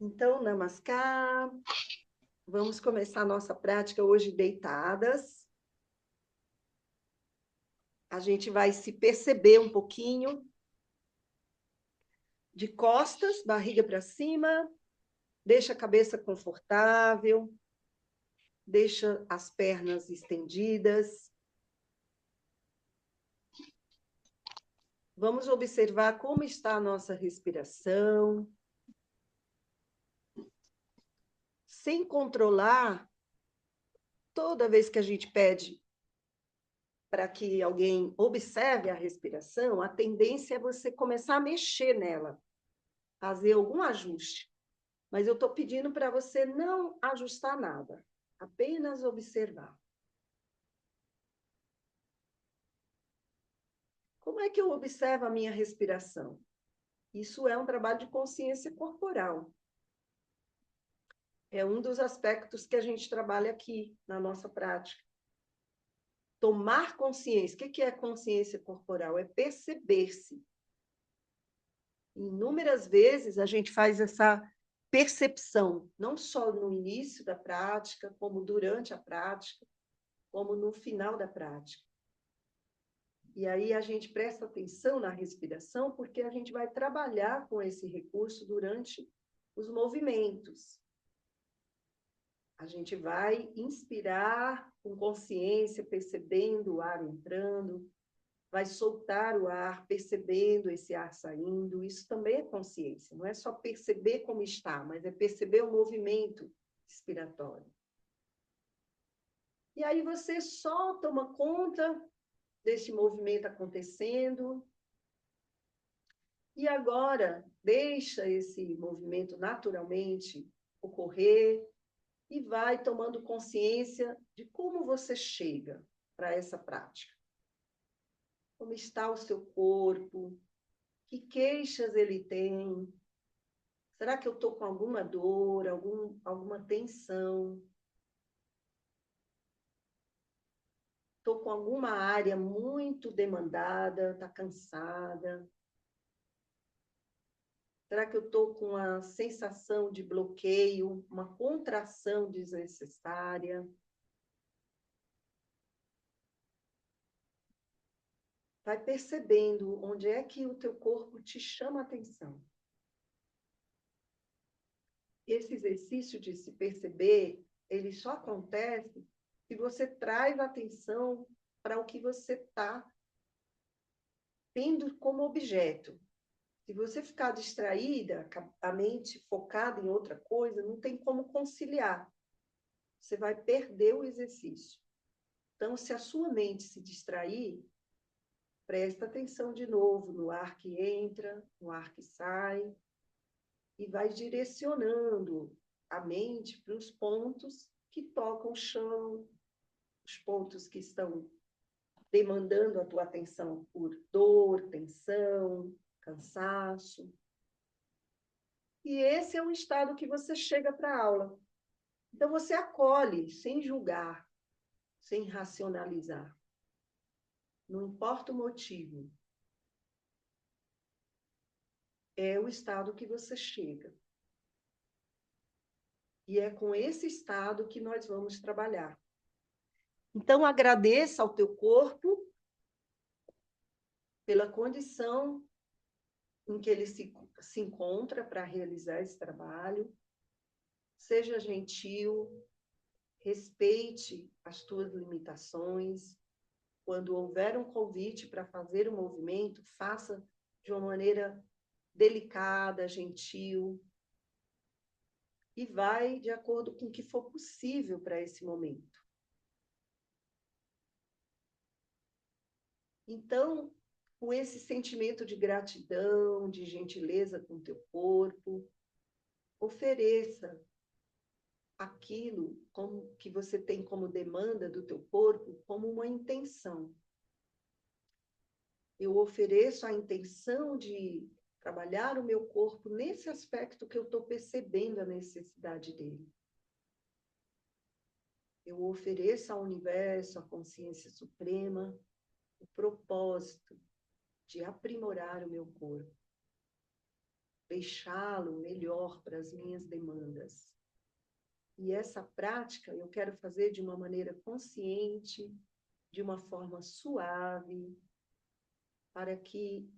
Então, Namaskar. Vamos começar a nossa prática hoje deitadas. A gente vai se perceber um pouquinho de costas, barriga para cima, deixa a cabeça confortável, deixa as pernas estendidas. Vamos observar como está a nossa respiração. Sem controlar, toda vez que a gente pede para que alguém observe a respiração, a tendência é você começar a mexer nela, fazer algum ajuste. Mas eu estou pedindo para você não ajustar nada, apenas observar. Como é que eu observo a minha respiração? Isso é um trabalho de consciência corporal. É um dos aspectos que a gente trabalha aqui na nossa prática. Tomar consciência. O que é consciência corporal? É perceber-se. Inúmeras vezes a gente faz essa percepção, não só no início da prática, como durante a prática, como no final da prática. E aí a gente presta atenção na respiração, porque a gente vai trabalhar com esse recurso durante os movimentos. A gente vai inspirar com consciência, percebendo o ar entrando, vai soltar o ar, percebendo esse ar saindo. Isso também é consciência, não é só perceber como está, mas é perceber o movimento respiratório. E aí você só toma conta desse movimento acontecendo. E agora, deixa esse movimento naturalmente ocorrer e vai tomando consciência de como você chega para essa prática. Como está o seu corpo? Que queixas ele tem? Será que eu estou com alguma dor, alguma tensão? Estou com alguma área muito demandada, está cansada? Será que eu estou com uma sensação de bloqueio, uma contração desnecessária? Vai percebendo onde é que o teu corpo te chama a atenção. Esse exercício de se perceber, ele só acontece se você traz atenção para o que você está tendo como objeto. Se você ficar distraída, a mente focada em outra coisa, não tem como conciliar. Você vai perder o exercício. Então, se a sua mente se distrair, presta atenção de novo no ar que entra, no ar que sai, e vai direcionando a mente para os pontos que tocam o chão, os pontos que estão demandando a tua atenção por dor, tensão, cansaço. E esse é um estado que você chega para a aula. Então, você acolhe, sem julgar, sem racionalizar. Não importa o motivo. É o estado que você chega. E é com esse estado que nós vamos trabalhar. Então, agradeça ao teu corpo pela condição em que ele se encontra para realizar esse trabalho. Seja gentil, respeite as tuas limitações. Quando houver um convite para fazer o movimento, faça de uma maneira delicada, gentil, e vai de acordo com o que for possível para esse momento. Então, com esse sentimento de gratidão, de gentileza com o teu corpo, ofereça aquilo como que você tem como demanda do teu corpo como uma intenção. Eu ofereço a intenção de trabalhar o meu corpo nesse aspecto que eu estou percebendo a necessidade dele. Eu ofereço ao universo, à consciência suprema, o propósito de aprimorar o meu corpo, deixá-lo melhor para as minhas demandas. E essa prática eu quero fazer de uma maneira consciente, de uma forma suave, para que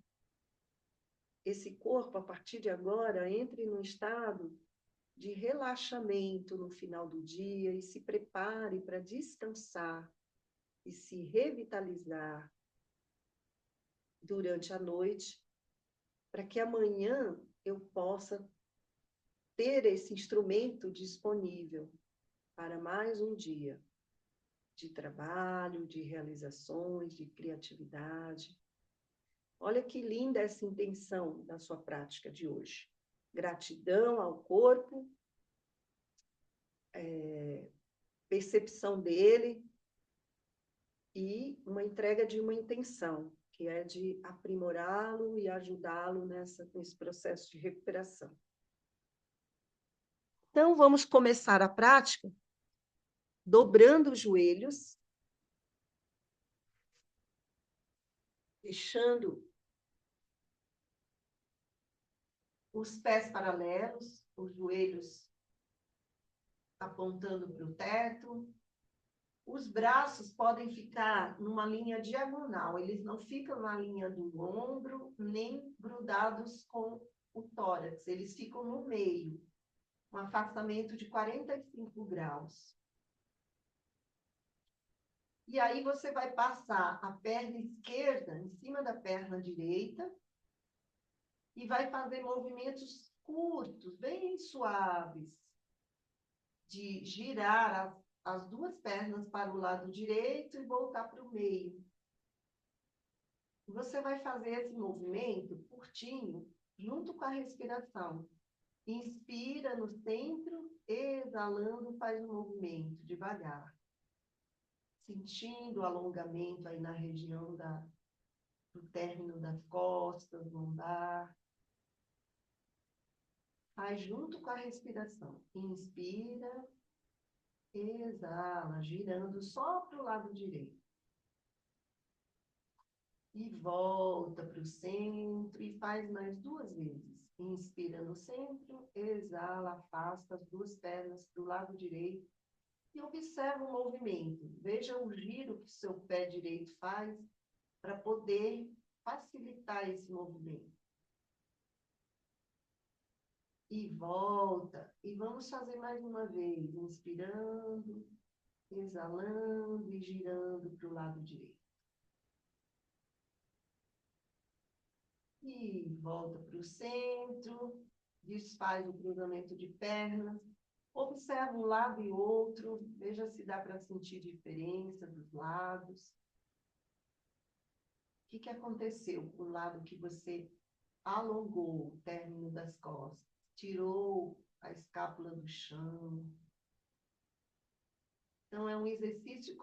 esse corpo, a partir de agora, entre num estado de relaxamento no final do dia e se prepare para descansar e se revitalizar durante a noite, para que amanhã eu possa ter esse instrumento disponível para mais um dia de trabalho, de realizações, de criatividade. Olha que linda essa intenção da sua prática de hoje. Gratidão ao corpo, percepção dele e uma entrega de uma intenção, que é de aprimorá-lo e ajudá-lo nesse processo de recuperação. Então, vamos começar a prática dobrando os joelhos, deixando os pés paralelos, os joelhos apontando para o teto. Os braços podem ficar numa linha diagonal, eles não ficam na linha do ombro, nem grudados com o tórax, eles ficam no meio, um afastamento de 45 graus. E aí você vai passar a perna esquerda em cima da perna direita e vai fazer movimentos curtos, bem suaves, de girar as duas pernas para o lado direito e voltar para o meio. Você vai fazer esse movimento curtinho, junto com a respiração. Inspira no centro, exalando, faz um movimento devagar. Sentindo o alongamento aí na região do término das costas, lombar. Faz junto com a respiração. Inspira, exala, girando só para o lado direito. E volta para o centro e faz mais 2 vezes. Inspira no centro, exala, afasta as duas pernas para o lado direito e observa o movimento. Veja o giro que o seu pé direito faz para poder facilitar esse movimento. E volta. E vamos fazer mais uma vez. Inspirando, exalando e girando para o lado direito. E volta para o centro, desfaz o cruzamento de pernas, observa um lado e outro, veja se dá para sentir diferença dos lados. O que aconteceu com o lado que você alongou o término das costas, tirou a escápula do chão? Então, é um exercício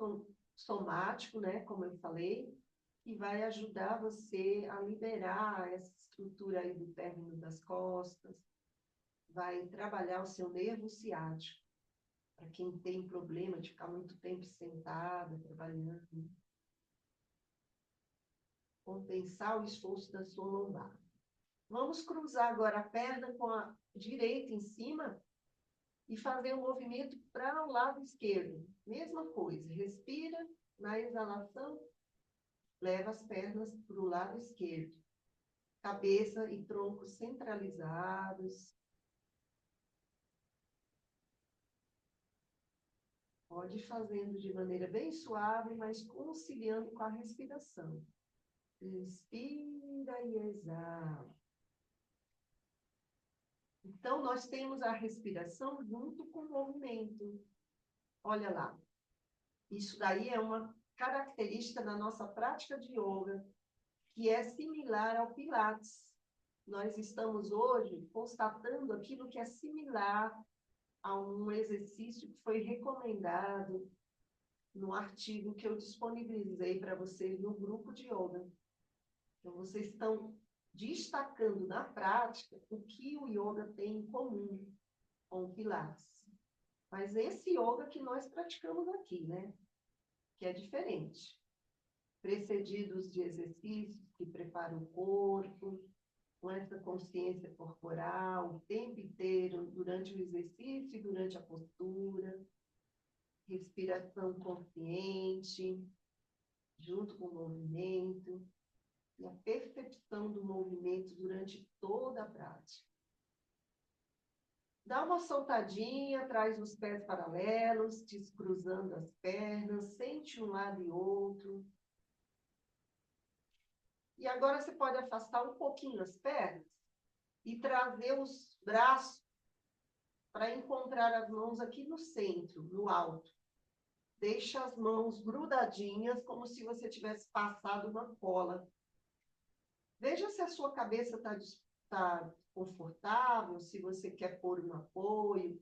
somático, né, como eu falei, que vai ajudar você a liberar essa estrutura aí do término das costas, vai trabalhar o seu nervo ciático, para quem tem problema de ficar muito tempo sentada, trabalhando, compensar o esforço da sua lombar. Vamos cruzar agora a perna com a direita em cima e fazer um movimento para o lado esquerdo. Mesma coisa, respira, na exalação, leva as pernas para o lado esquerdo. Cabeça e tronco centralizados. Pode ir fazendo de maneira bem suave, mas conciliando com a respiração. Inspira e exala. Então, nós temos a respiração junto com o movimento. Olha lá. Isso daí é uma característica da nossa prática de yoga, que é similar ao Pilates. Nós estamos hoje constatando aquilo que é similar a um exercício que foi recomendado no artigo que eu disponibilizei para vocês no grupo de yoga. Então, vocês estão destacando na prática o que o yoga tem em comum com o Pilates. Mas esse yoga que nós praticamos aqui, né? Que é diferente. Precedidos de exercícios que preparam o corpo, com essa consciência corporal o tempo inteiro, durante o exercício e durante a postura, respiração consciente, junto com o movimento, e a percepção do movimento durante toda a prática. Dá uma soltadinha, traz os pés paralelos, descruzando as pernas, sente um lado e outro. E agora você pode afastar um pouquinho as pernas e trazer os braços para encontrar as mãos aqui no centro, no alto. Deixa as mãos grudadinhas, como se você tivesse passado uma cola. Veja se a sua cabeça está confortável, se você quer pôr um apoio.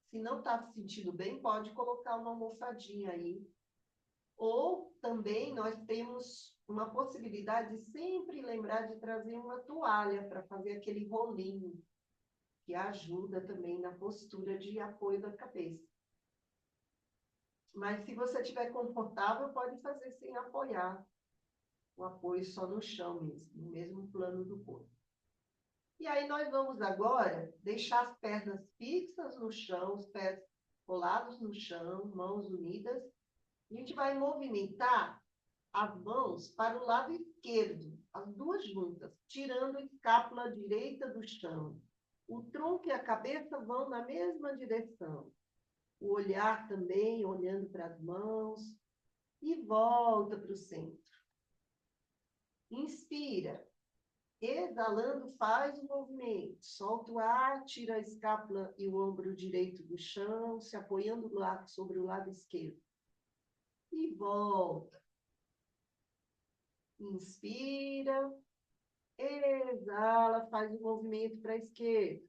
Se não está se sentindo bem, pode colocar uma almofadinha aí. Ou também nós temos uma possibilidade de sempre lembrar de trazer uma toalha para fazer aquele rolinho, que ajuda também na postura de apoio da cabeça. Mas se você estiver confortável, pode fazer sem apoiar. O apoio só no chão mesmo, no mesmo plano do corpo. E aí nós vamos agora deixar as pernas fixas no chão, os pés colados no chão, mãos unidas. A gente vai movimentar as mãos para o lado esquerdo, as duas juntas, tirando a escápula direita do chão. O tronco e a cabeça vão na mesma direção. O olhar também, olhando para as mãos, e volta para o centro. Inspira. Exalando, faz o movimento. Solta o ar, tira a escápula e o ombro direito do chão, se apoiando sobre o lado esquerdo. E volta. Inspira. Exala, faz o movimento para a esquerda.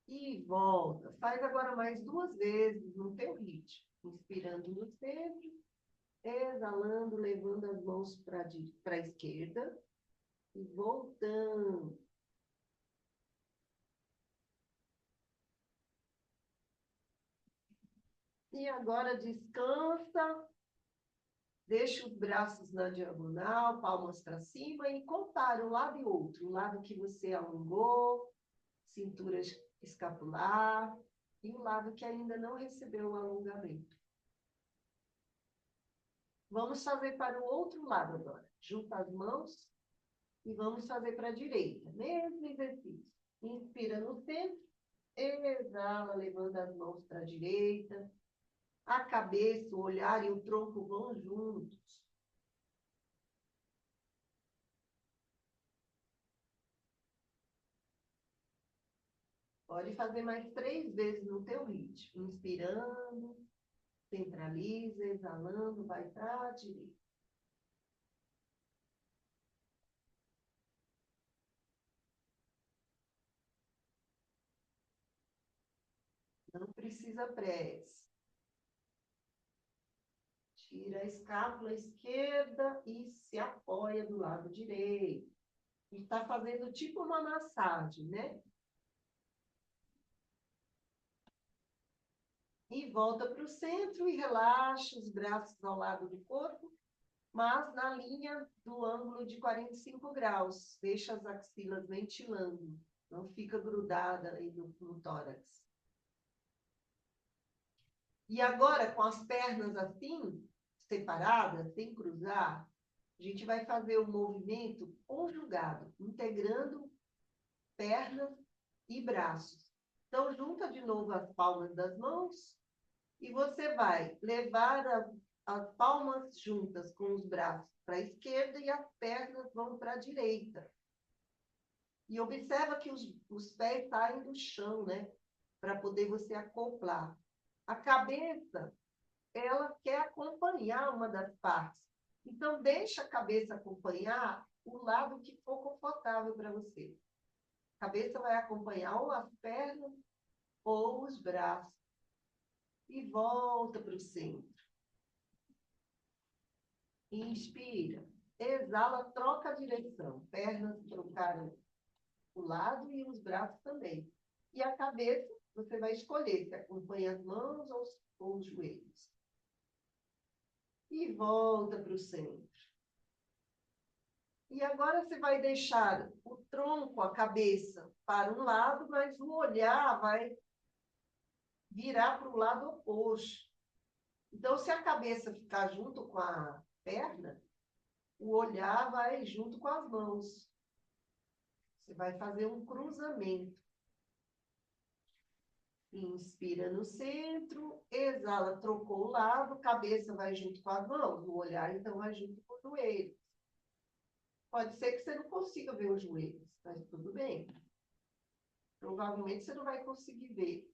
E volta. Faz agora mais 2 vezes no teu ritmo. Inspirando no centro. Exalando, levando as mãos para a esquerda. E voltando. E agora descansa. Deixa os braços na diagonal, palmas para cima e compara um lado e outro. O lado que você alongou, cintura escapular, e o lado que ainda não recebeu o alongamento. Vamos fazer para o outro lado agora. Junta as mãos e vamos fazer para a direita. Mesmo exercício. Inspira no centro, exala, levando as mãos para a direita. A cabeça, o olhar e o tronco vão juntos. Pode fazer mais 3 vezes no teu ritmo. Inspirando, centraliza, exalando, vai para a direita. Não precisa pressa. Tira a escápula esquerda e se apoia do lado direito. E está fazendo tipo uma massagem, né? E volta para o centro e relaxa os braços ao lado do corpo, mas na linha do ângulo de 45 graus. Deixa as axilas ventilando. Não fica grudada aí no tórax. E agora, com as pernas assim, separadas, sem cruzar, a gente vai fazer o movimento conjugado, integrando pernas e braços. Então, junta de novo as palmas das mãos e você vai levar as palmas juntas com os braços para a esquerda e as pernas vão para a direita. E observa que os pés saem do chão, né? Para poder você acoplar. A cabeça, ela quer acompanhar uma das partes. Então, deixa a cabeça acompanhar o lado que for confortável para você. A cabeça vai acompanhar ou as pernas ou os braços. E volta para o centro. Inspira. Exala, troca a direção. Pernas trocaram o lado e os braços também. E a cabeça, você vai escolher se acompanha as mãos ou os joelhos. E volta para o centro. E agora você vai deixar o tronco, a cabeça para um lado, mas o olhar vai virar para o lado oposto. Então, se a cabeça ficar junto com a perna, o olhar vai junto com as mãos. Você vai fazer um cruzamento. Inspira no centro, exala, trocou o lado, cabeça vai junto com as mãos, o olhar então vai junto com o joelho. Pode ser que você não consiga ver os joelhos, mas tudo bem. Provavelmente você não vai conseguir ver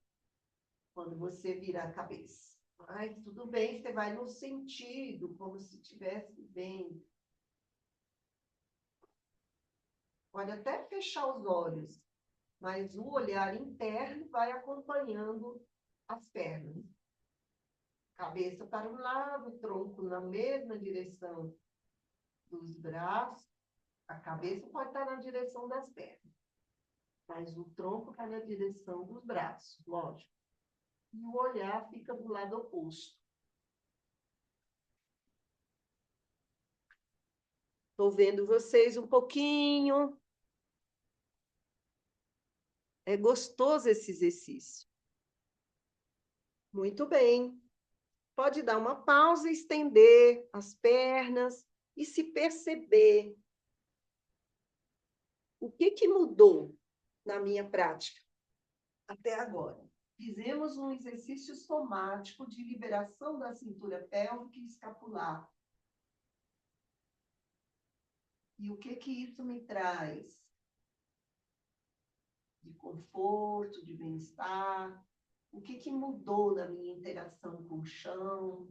quando você virar a cabeça. Mas tudo bem, você vai no sentido, como se estivesse bem. Pode até fechar os olhos, mas o olhar interno vai acompanhando as pernas. Cabeça para um lado, tronco na mesma direção dos braços. A cabeça pode estar na direção das pernas, mas o tronco está na direção dos braços, lógico. E o olhar fica do lado oposto. Estou vendo vocês um pouquinho. É gostoso esse exercício. Muito bem. Pode dar uma pausa, estender as pernas e se perceber. O que mudou na minha prática até agora? Fizemos um exercício somático de liberação da cintura pélvica e escapular. E o que isso me traz? De conforto, de bem-estar. O que mudou na minha interação com o chão?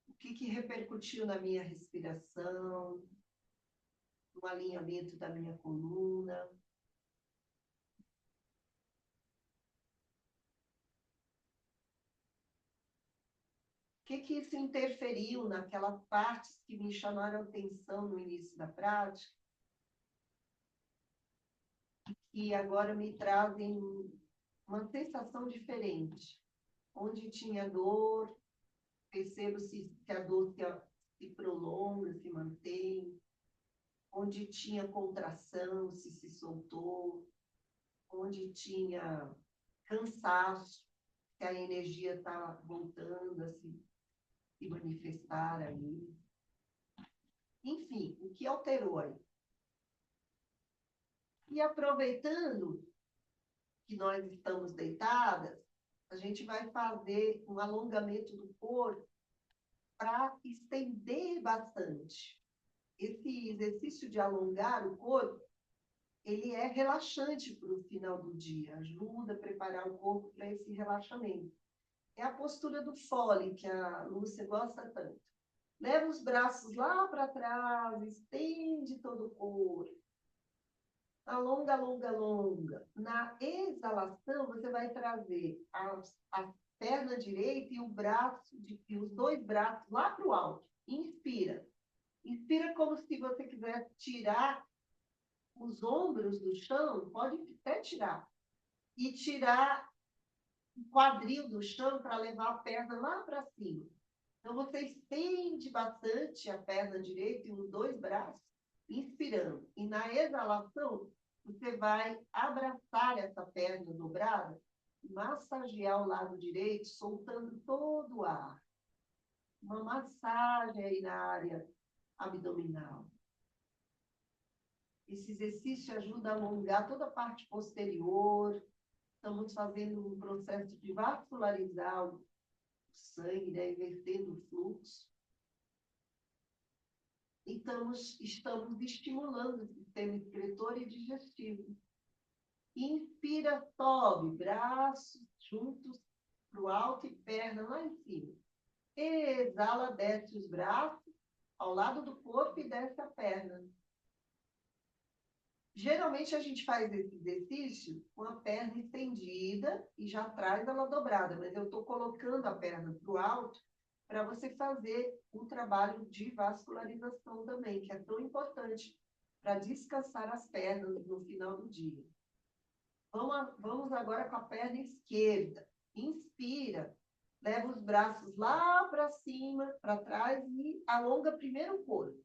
O que repercutiu na minha respiração? No alinhamento da minha coluna? O que isso interferiu naquelas partes que me chamaram a atenção no início da prática e agora me trazem uma sensação diferente? Onde tinha dor, percebo se a dor se prolonga, se mantém. Onde tinha contração, se soltou. Onde tinha cansaço, se a energia está voltando a se manifestar ali. Enfim, o que alterou aí? E aproveitando que nós estamos deitadas, a gente vai fazer um alongamento do corpo para estender bastante. Esse exercício de alongar o corpo, ele é relaxante para o final do dia, ajuda a preparar o corpo para esse relaxamento. É a postura do Foley, que a Lúcia gosta tanto. Leva os braços lá para trás, estende todo o corpo. Alonga, alonga, alonga. Na exalação, você vai trazer a perna direita e o braço, e os dois braços lá para o alto. Inspira. Inspira como se você quisesse tirar os ombros do chão, pode até tirar. E tirar o quadril do chão para levar a perna lá para cima. Então, você estende bastante a perna direita e os dois braços, inspirando. E na exalação, você vai abraçar essa perna dobrada, massagear o lado direito, soltando todo o ar. Uma massagem aí na área abdominal. Esse exercício ajuda a alongar toda a parte posterior. Estamos fazendo um processo de vascularizar o sangue, né, invertendo o fluxo. Então, estamos estimulando o sistema excretor e digestivo. Inspira, sobe, braços juntos para o alto e perna lá em cima. Exala, desce os braços ao lado do corpo e desce a perna. Geralmente, a gente faz esse exercício com a perna estendida e já traz ela dobrada, mas eu estou colocando a perna para o alto para você fazer um trabalho de vascularização também, que é tão importante para descansar as pernas no final do dia. Vamos agora com a perna esquerda. Inspira, leva os braços lá para cima, para trás e alonga primeiro o corpo.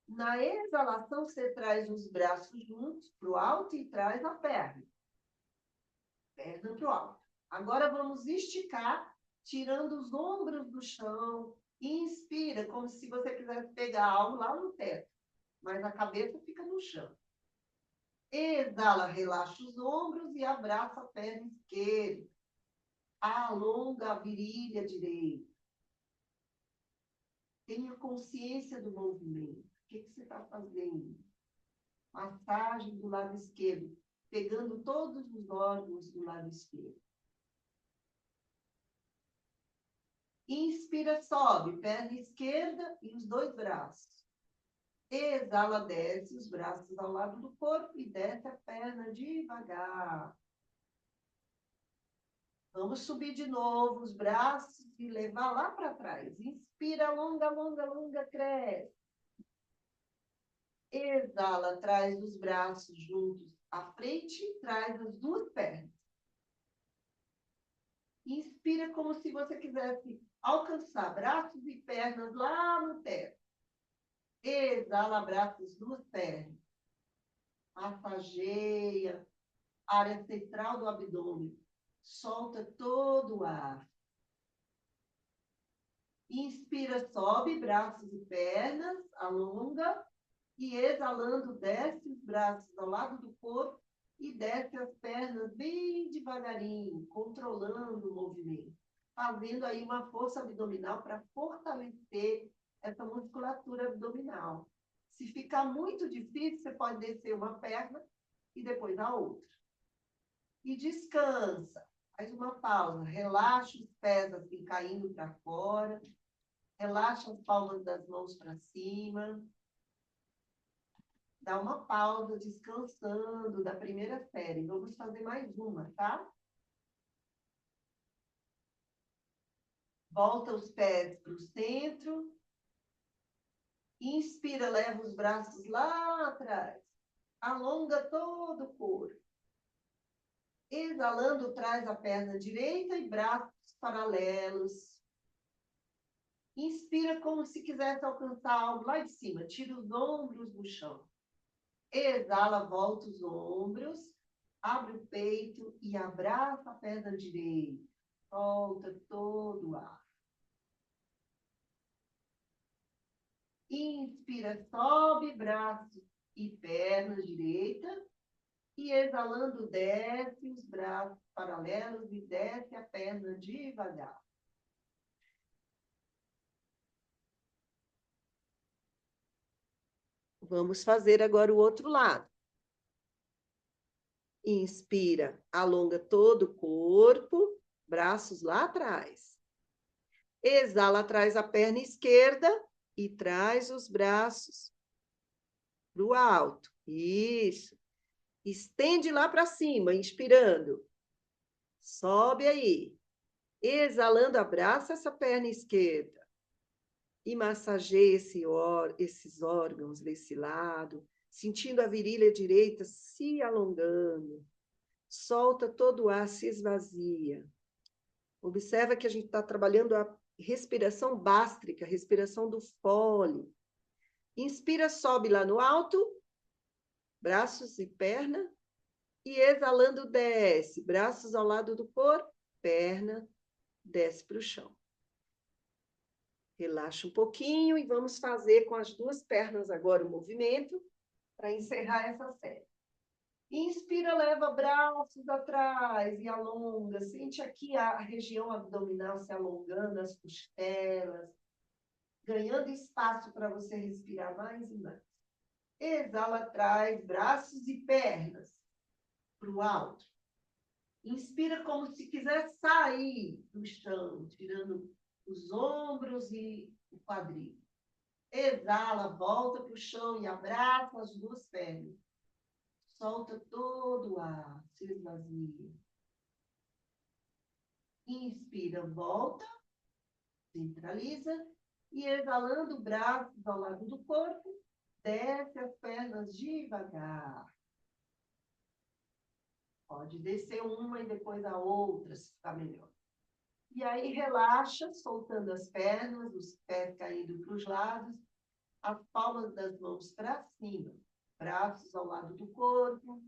Na exalação, você traz os braços juntos para o alto e traz a perna. Perna para o alto. Agora vamos esticar, tirando os ombros do chão. Inspira, como se você quisesse pegar algo lá no teto, mas a cabeça fica no chão. Exala, relaxa os ombros e abraça a perna esquerda. Alonga a virilha direita. Tenha consciência do movimento. O que você está fazendo? Massagem do lado esquerdo, pegando todos os órgãos do lado esquerdo. Inspira, sobe, perna esquerda e os dois braços. Exala, desce os braços ao lado do corpo e desce a perna devagar. Vamos subir de novo os braços e levar lá para trás. Inspira, alonga, alonga, alonga, cresce. Exala, traz os braços juntos à frente e traz as duas pernas. Inspira como se você quisesse alcançar braços e pernas lá no teto. Exala, abraça as duas pernas. Massageia a área central do abdômen. Solta todo o ar. Inspira, sobe, braços e pernas, alonga. E exalando, desce os braços ao lado do corpo e desce as pernas bem devagarinho, controlando o movimento. Fazendo aí uma força abdominal para fortalecer essa musculatura abdominal. Se ficar muito difícil, você pode descer uma perna e depois a outra. E descansa. Faz uma pausa. Relaxa os pés assim, caindo para fora. Relaxa as palmas das mãos para cima. Dá uma pausa, descansando da primeira série. Vamos fazer mais uma, tá? Volta os pés para o centro. Inspira, leva os braços lá atrás. Alonga todo o corpo. Exalando, traz a perna direita e braços paralelos. Inspira como se quisesse alcançar algo lá de cima. Tira os ombros do chão. Exala, volta os ombros. Abre o peito e abraça a perna direita. Solta todo o ar. Inspira, sobe braços e pernas direita. E exalando, desce os braços paralelos e desce a perna devagar. Vamos fazer agora o outro lado. Inspira, alonga todo o corpo, braços lá atrás. Exala, traz a perna esquerda e traz os braços para o alto. Isso. Estende lá para cima, inspirando. Sobe aí. Exalando, abraça essa perna esquerda. E massageia esses órgãos desse lado, sentindo a virilha direita se alongando. Solta todo o ar, se esvazia. Observa que a gente está trabalhando a respiração bástrica, respiração do fole. Inspira, sobe lá no alto, braços e perna. E exalando, desce, braços ao lado do corpo, perna, desce para o chão. Relaxa um pouquinho e vamos fazer com as duas pernas agora o movimento para encerrar essa série. Inspira, leva braços atrás e alonga. Sente aqui a região abdominal se alongando, as costelas, ganhando espaço para você respirar mais e mais. Exala atrás, braços e pernas para o alto. Inspira como se quiser sair do chão, tirando os ombros e o quadril. Exala, volta para o chão e abraça as duas pernas. Solta todo o ar, se esvazia. Inspira, volta, centraliza. E exalando, braços ao lado do corpo, desce as pernas devagar. Pode descer uma e depois a outra, se ficar melhor. E aí relaxa, soltando as pernas, os pés caindo para os lados. as palmas das mãos para cima, braços ao lado do corpo,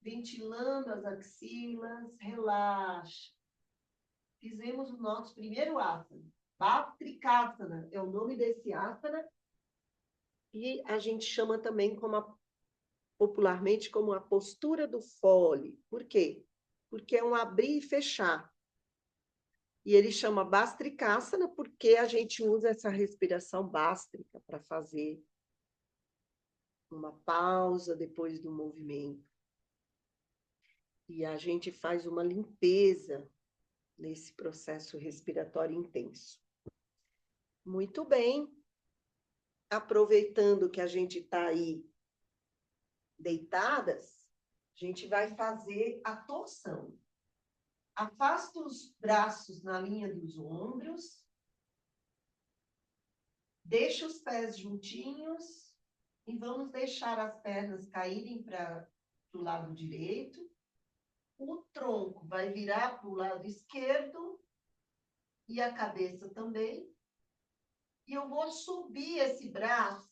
ventilando as axilas, relaxa. Fizemos o nosso primeiro asana. Bhastrikasana é o nome desse asana, e a gente chama também popularmente como a postura do fole. Por quê? Porque é um abrir e fechar. E ele chama Bhastrikasana porque a gente usa essa respiração bástrica para fazer uma pausa depois do movimento. E a gente faz uma limpeza nesse processo respiratório intenso. Muito bem. Aproveitando que a gente está aí deitadas, a gente vai fazer a torção. Afasta os braços na linha dos ombros, deixa os pés juntinhos e vamos deixar as pernas caírem para o lado direito. O tronco vai virar para o lado esquerdo e a cabeça também. E eu vou subir esse braço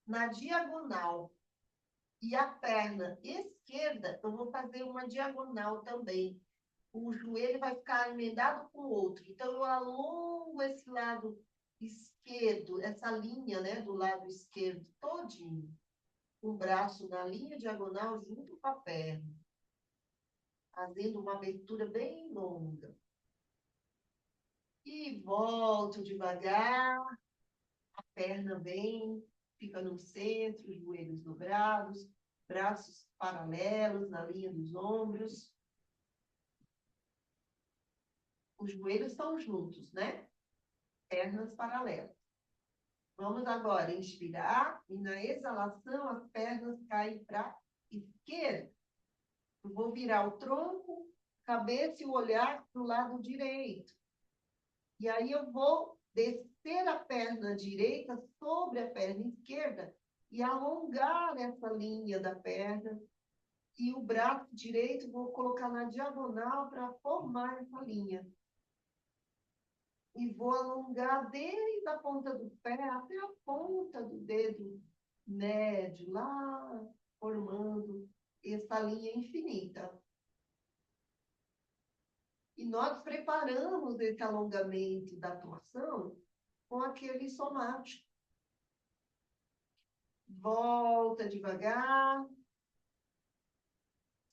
na diagonal. E a perna esquerda, eu vou fazer uma diagonal também. O joelho vai ficar emendado com o outro. Então, eu alongo esse lado esquerdo, essa linha, né, do lado esquerdo todinho. O braço na linha diagonal junto com a perna. Fazendo uma abertura bem longa. E volto devagar. A perna vem, fica no centro, os joelhos dobrados, braços paralelos na linha dos ombros. Os joelhos estão juntos, né? Pernas paralelas. Vamos agora inspirar e na exalação as pernas caem para a esquerda. Eu vou virar o tronco, cabeça e o olhar para o lado direito. E aí eu vou descer a perna direita sobre a perna esquerda e alongar essa linha da perna. E o braço direito vou colocar na diagonal para formar essa linha. E vou alongar desde a ponta do pé até a ponta do dedo médio, lá formando essa linha infinita. E nós preparamos esse alongamento da torção com aquele somático. Volta devagar,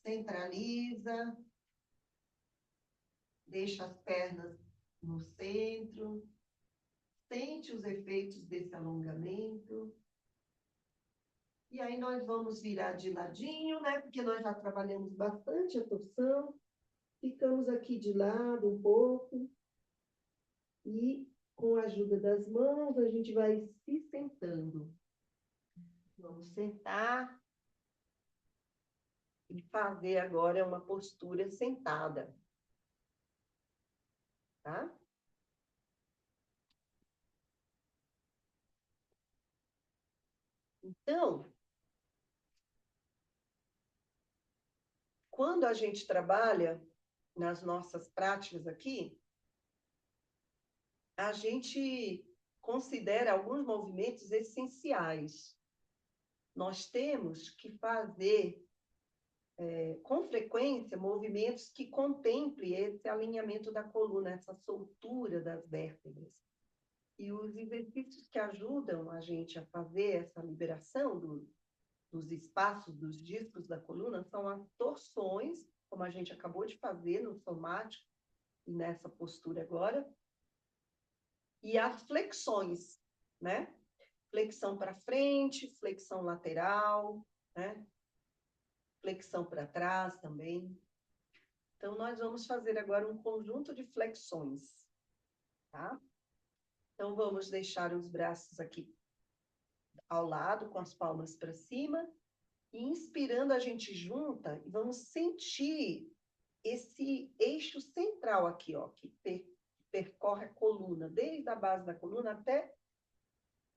centraliza, deixa as pernas no centro, sente os efeitos desse alongamento. E aí nós vamos virar de ladinho, né? Porque nós já trabalhamos bastante a torção. Ficamos aqui de lado um pouco. E com a ajuda das mãos, a gente vai se sentando. Vamos sentar e fazer agora uma postura sentada. Tá? Então, quando a gente trabalha nas nossas práticas aqui, a gente considera alguns movimentos essenciais. Nós temos que fazer, com frequência, movimentos que contemplem esse alinhamento da coluna, essa soltura das vértebras. E os exercícios que ajudam a gente a fazer essa liberação dos espaços, dos discos da coluna, são as torções, como a gente acabou de fazer no somático, e nessa postura agora, e as flexões, né? Flexão para frente, flexão lateral, né? Flexão para trás também. Então, nós vamos fazer agora um conjunto de flexões, tá? Então, vamos deixar os braços aqui ao lado, com as palmas para cima, e inspirando a gente junta, e vamos sentir esse eixo central aqui, ó, que percorre a coluna, desde a base da coluna até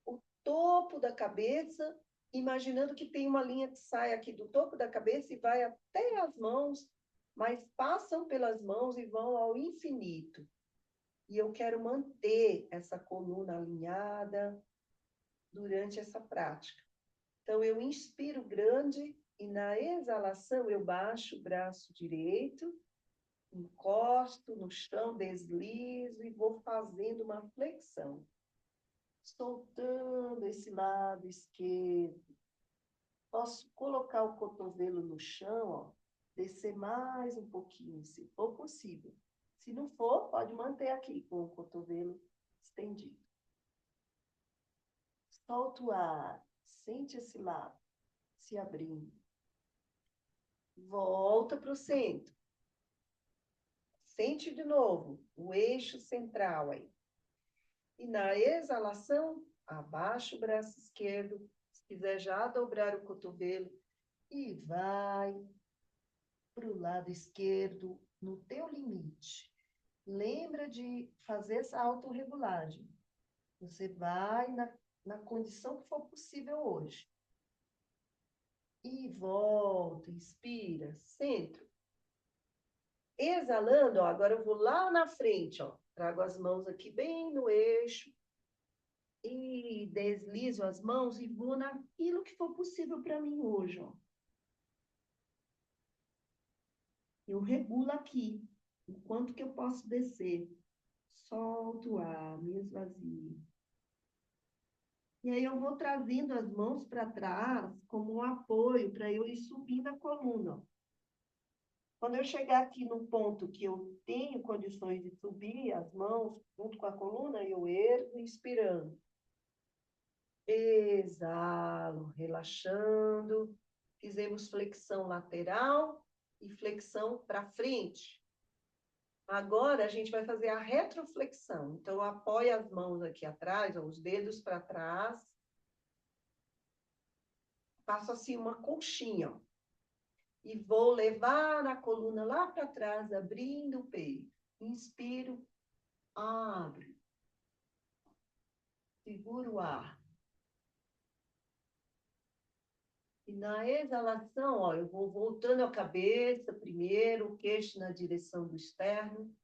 o topo da cabeça, imaginando que tem uma linha que sai aqui do topo da cabeça e vai até as mãos, mas passam pelas mãos e vão ao infinito. E eu quero manter essa coluna alinhada, durante essa prática. Então, eu inspiro grande e na exalação eu baixo o braço direito, encosto no chão, deslizo e vou fazendo uma flexão. Soltando esse lado esquerdo. Posso colocar o cotovelo no chão, ó, descer mais um pouquinho, se for possível. Se não for, pode manter aqui com o cotovelo estendido. Solta o ar, sente esse lado se abrindo. Volta para o centro. Sente de novo o eixo central aí. E na exalação, abaixa o braço esquerdo, se quiser já dobrar o cotovelo, e vai para o lado esquerdo no teu limite. Lembra de fazer essa autorregulagem. Você vai na condição que for possível hoje. E volta, inspira, centro. Exalando, ó, agora eu vou lá na frente, ó. Trago as mãos aqui bem no eixo. E deslizo as mãos e vou naquilo que for possível para mim hoje, ó. Eu regulo aqui, o quanto que eu posso descer. Solto o ar, me esvazio. E aí eu vou trazendo as mãos para trás como um apoio para eu ir subindo a coluna. Quando eu chegar aqui no ponto que eu tenho condições de subir as mãos junto com a coluna, eu ergo, inspirando. Exalo, relaxando. Fizemos flexão lateral e flexão para frente. Agora, a gente vai fazer a retroflexão. Então, apoia as mãos aqui atrás, ó, os dedos para trás. Faço assim uma conchinha, ó. E vou levar a coluna lá para trás, abrindo o peito. Inspiro, abro. Seguro o ar. E na exalação, ó, eu vou voltando a cabeça primeiro, o queixo na direção do externo.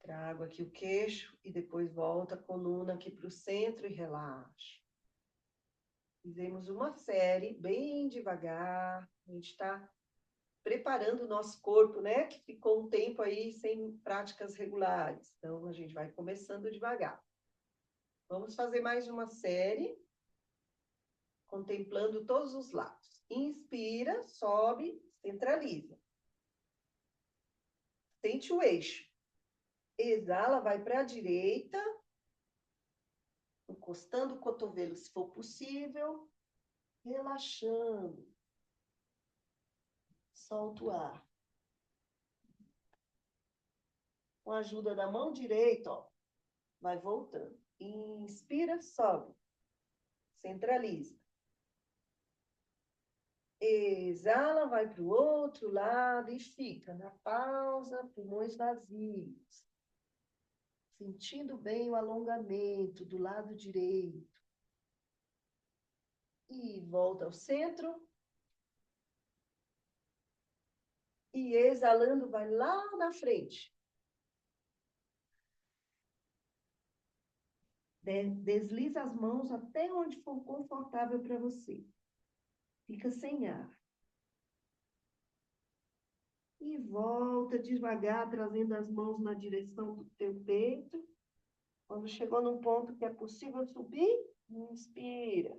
Trago aqui o queixo e depois volto a coluna aqui para o centro e relaxo. Fizemos uma série bem devagar. A gente está preparando o nosso corpo, né? Que ficou um tempo aí sem práticas regulares. Então, a gente vai começando devagar. Vamos fazer mais uma série, contemplando todos os lados. Inspira, sobe, centraliza. Sente o eixo. Exala, vai para a direita, encostando o cotovelo, se for possível, relaxando. Solta o ar. Com a ajuda da mão direita, ó, vai voltando. Inspira, sobe. Centraliza. Exala, vai para o outro lado e fica na pausa, pulmões vazios. Sentindo bem o alongamento do lado direito. E volta ao centro. E exalando, vai lá na frente. Desliza as mãos até onde for confortável para você. Fica sem ar. E volta devagar, trazendo as mãos na direção do teu peito. Quando chegou num ponto que é possível subir, inspira.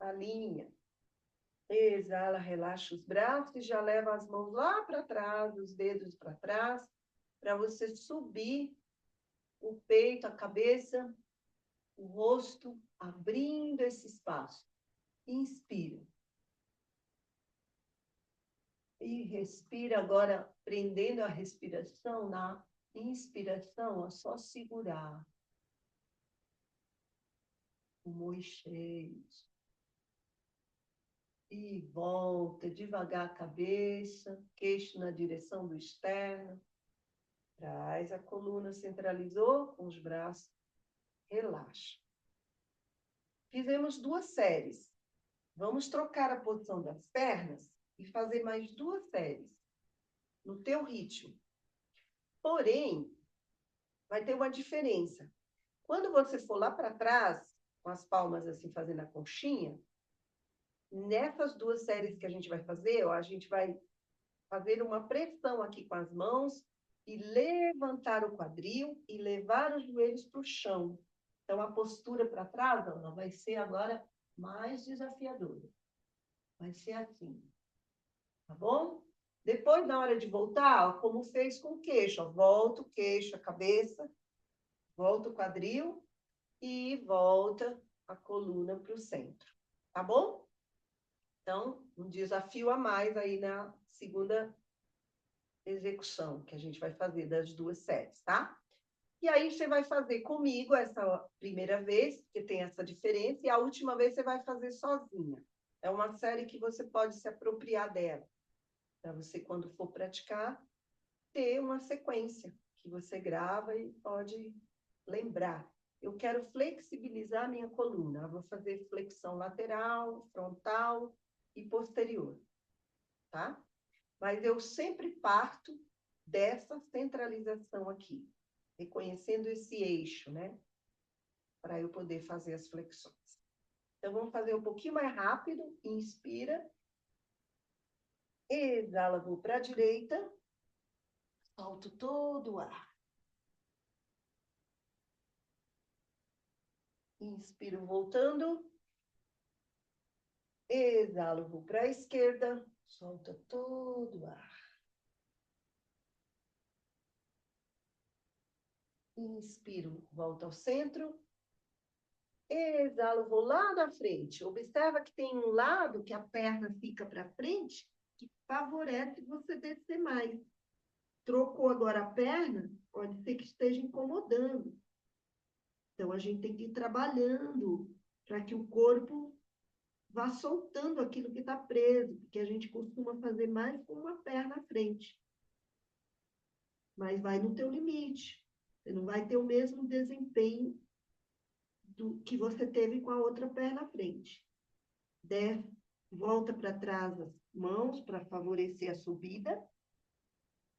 Alinha. Exala, relaxa os braços e já leva as mãos lá para trás, os dedos para trás, para você subir o peito, a cabeça, o rosto, abrindo esse espaço. Inspira. E respira agora, prendendo a respiração na inspiração, é só segurar. Pulmões cheios. E volta devagar a cabeça, queixo na direção do externo. Traz a coluna, centralizou com os braços. Relaxa. Fizemos 2 séries. Vamos trocar a posição das pernas e fazer mais 2 séries, no teu ritmo. Porém, vai ter uma diferença. Quando você for lá para trás, com as palmas assim, fazendo a conchinha, nessas 2 séries que a gente vai fazer, ó, a gente vai fazer uma pressão aqui com as mãos e levantar o quadril e levar os joelhos para o chão. Então, a postura para trás, ó, vai ser agora mais desafiadora. Vai ser assim, tá bom? Depois, na hora de voltar, ó, como fez com o queixo, ó, volta o queixo, a cabeça, volta o quadril e volta a coluna para o centro, tá bom? Então, um desafio a mais aí na segunda execução que a gente vai fazer das 2 séries, tá? E aí você vai fazer comigo essa primeira vez, porque tem essa diferença, e a última vez você vai fazer sozinha. É uma série que você pode se apropriar dela, para você, quando for praticar, ter uma sequência que você grava e pode lembrar. Eu quero flexibilizar a minha coluna. Eu vou fazer flexão lateral, frontal e posterior, tá? Mas eu sempre parto dessa centralização aqui, reconhecendo esse eixo, né? Para eu poder fazer as flexões. Então, vamos fazer um pouquinho mais rápido. Inspira. Exala, vou para a direita. Solto todo o ar. Inspiro, voltando. Exalo, vou para a esquerda. Solta todo o ar. Inspiro, volta ao centro. Exalo, vou lá da frente. Observa que tem um lado que a perna fica para frente, que favorece você descer mais. Trocou agora a perna, pode ser que esteja incomodando. Então, a gente tem que ir trabalhando para que o corpo vá soltando aquilo que está preso, porque a gente costuma fazer mais com uma perna à frente. Mas vai no teu limite. Você não vai ter o mesmo desempenho do que você teve com a outra perna à frente. Desce, volta para trás as mãos para favorecer a subida.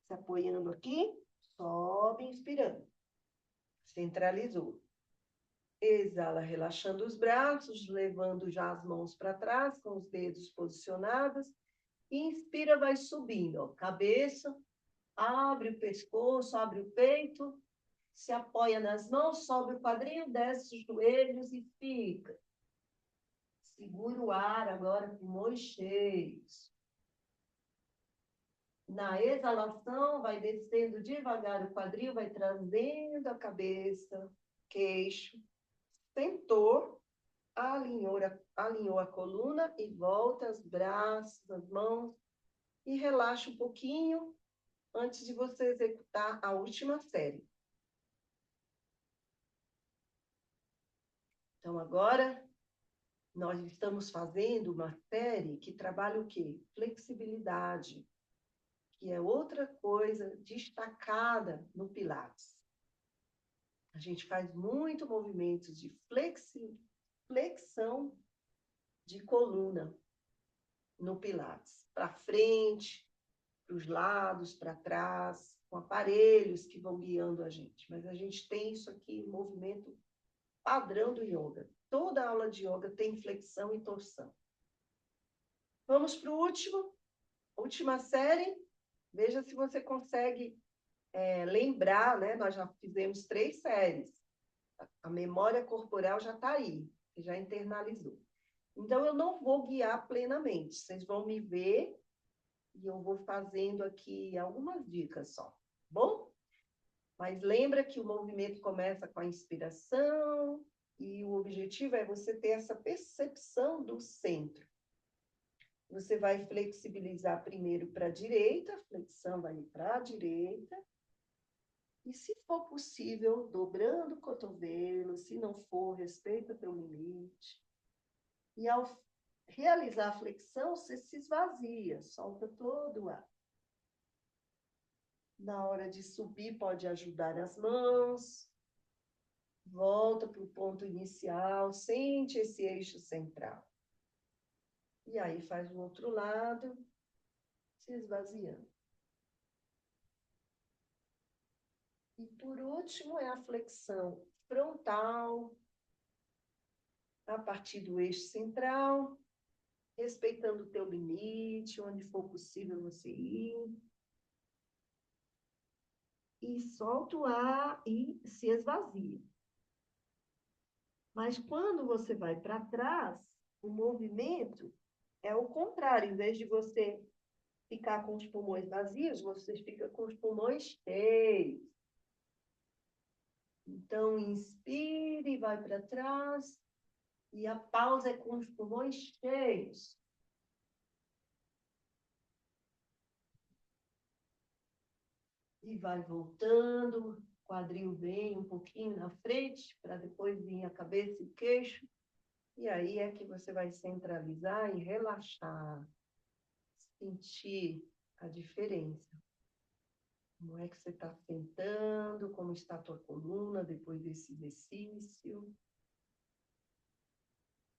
Se apoiando aqui, sobe, inspirando. Centralizou. Exala, relaxando os braços, levando já as mãos para trás, com os dedos posicionados. Inspira, vai subindo, ó. Cabeça, abre o pescoço, abre o peito, se apoia nas mãos, sobe o quadril, desce os joelhos e fica. Segura o ar agora, pulmões cheios. Na exalação, vai descendo devagar o quadril, vai trazendo a cabeça, queixo. Sentou, alinhou a coluna e volta os braços, as mãos e relaxa um pouquinho antes de você executar a última série. Então, agora, nós estamos fazendo uma série que trabalha o quê? Flexibilidade, que é outra coisa destacada no Pilates. A gente faz muito movimentos de flexão de coluna no Pilates. Para frente, para os lados, para trás, com aparelhos que vão guiando a gente. Mas a gente tem isso aqui, movimento padrão do yoga. Toda aula de yoga tem flexão e torção. Vamos para o última série. Veja se você consegue lembrar, né? Nós já fizemos 3 séries. A memória corporal já está aí, já internalizou. Então, eu não vou guiar plenamente. Vocês vão me ver e eu vou fazendo aqui algumas dicas só, bom? Mas lembra que o movimento começa com a inspiração e o objetivo é você ter essa percepção do centro. Você vai flexibilizar primeiro para a direita, a flexão vai para a direita. E se for possível, dobrando o cotovelo, se não for, respeita o teu limite. E ao realizar a flexão, você se esvazia, solta todo o ar. Na hora de subir, pode ajudar as mãos. Volta para o ponto inicial, sente esse eixo central. E aí faz o outro lado, se esvaziando. E por último é a flexão frontal, a partir do eixo central, respeitando o teu limite, onde for possível você ir. E solta o ar e se esvazia. Mas quando você vai para trás, o movimento é o contrário. Em vez de você ficar com os pulmões vazios, você fica com os pulmões cheios. Então, inspire e vai para trás. E a pausa é com os pulmões cheios. E vai voltando. O quadril vem um pouquinho na frente, para depois vir a cabeça e o queixo. E aí é que você vai centralizar e relaxar. Sentir a diferença. Como é que você está sentando, como está a tua coluna depois desse exercício.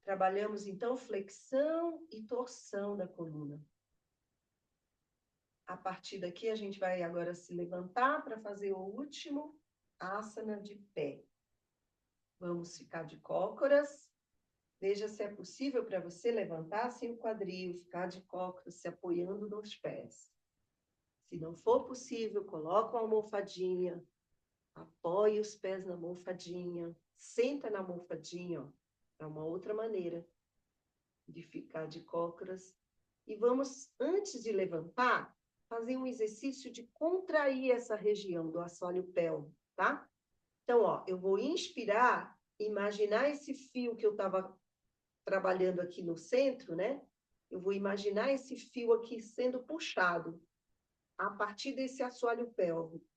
Trabalhamos, então, flexão e torção da coluna. A partir daqui, a gente vai agora se levantar para fazer o último asana de pé. Vamos ficar de cócoras. Veja se é possível para você levantar sem o quadril, ficar de cócoras, se apoiando nos pés. Se não for possível, coloca uma almofadinha, apoie os pés na almofadinha, senta na almofadinha, ó. É uma outra maneira de ficar de cócoras. E vamos, antes de levantar, fazer um exercício de contrair essa região do assoalho pélvico, tá? Então, ó, eu vou inspirar, imaginar esse fio que eu estava trabalhando aqui no centro, né? Eu vou imaginar esse fio aqui sendo puxado a partir desse assoalho pélvico,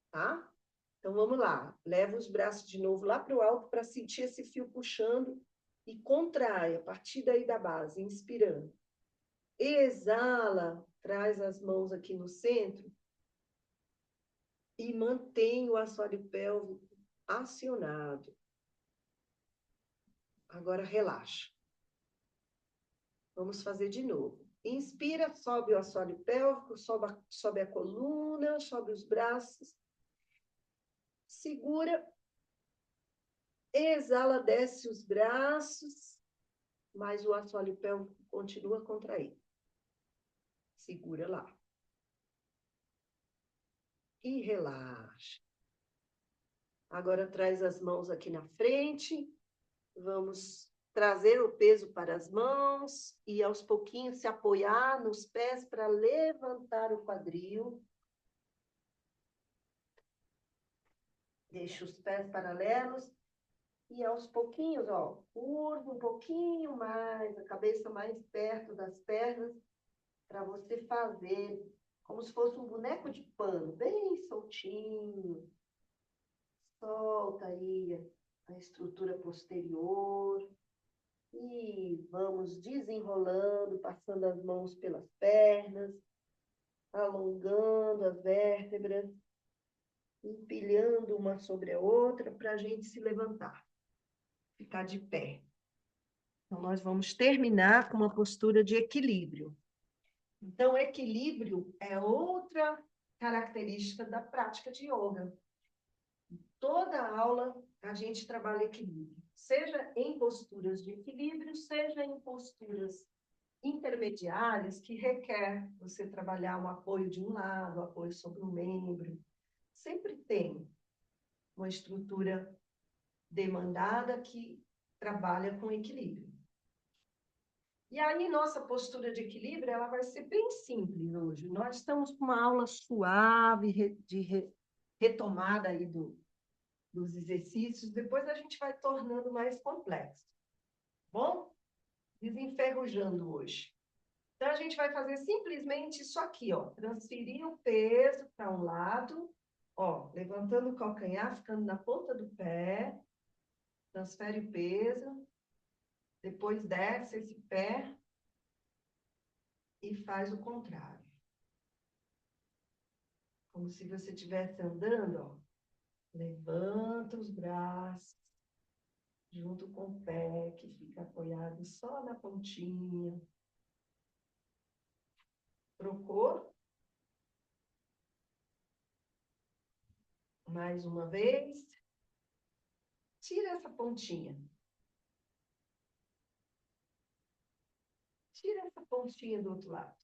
tá? Então, vamos lá. Leva os braços de novo lá para o alto para sentir esse fio puxando e contrai a partir daí da base, inspirando. Exala, traz as mãos aqui no centro e mantém o assoalho pélvico acionado. Agora, relaxa. Vamos fazer de novo. Inspira, sobe o assoalho pélvico, sobe a coluna, sobe os braços. Segura. Exala, desce os braços, mas o assoalho pélvico continua contraído. Segura lá. E relaxa. Agora traz as mãos aqui na frente. Vamos trazer o peso para as mãos e aos pouquinhos se apoiar nos pés para levantar o quadril. Deixa os pés paralelos. E aos pouquinhos, ó, curva um pouquinho mais, a cabeça mais perto das pernas, para você fazer como se fosse um boneco de pano, bem soltinho. Solta aí a estrutura posterior. E vamos desenrolando, passando as mãos pelas pernas, alongando as vértebras, empilhando uma sobre a outra para a gente se levantar, ficar de pé. Então, nós vamos terminar com uma postura de equilíbrio. Então, equilíbrio é outra característica da prática de yoga. Toda aula a gente trabalha equilíbrio, seja em posturas de equilíbrio, seja em posturas intermediárias que requer você trabalhar o apoio de um lado, o apoio sobre um membro. Sempre tem uma estrutura demandada que trabalha com equilíbrio. E aí, nossa postura de equilíbrio, ela vai ser bem simples hoje. Nós estamos com uma aula suave de retomada aí dos exercícios. Depois a gente vai tornando mais complexo. Bom? Desenferrujando hoje. Então, a gente vai fazer simplesmente isso aqui, ó. Transferir o peso para um lado, ó, levantando o calcanhar, ficando na ponta do pé. Transfere o peso. Depois desce esse pé e faz o contrário. Como se você estivesse andando, ó. Levanta os braços junto com o pé, que fica apoiado só na pontinha. Trocou. Mais uma vez. Tira essa pontinha. Tira essa pontinha do outro lado.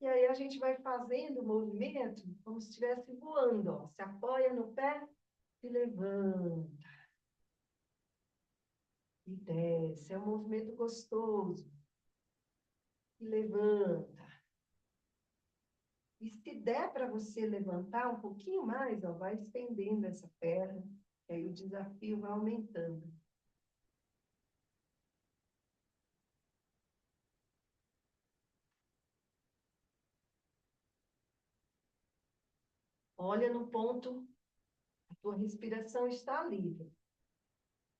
E aí a gente vai fazendo o movimento como se estivesse voando, ó. Se apoia no pé e levanta. E desce. É um movimento gostoso. E levanta. E se der para você levantar um pouquinho mais, ó, vai estendendo essa perna, e aí o desafio vai aumentando. Olha no ponto, a tua respiração está livre.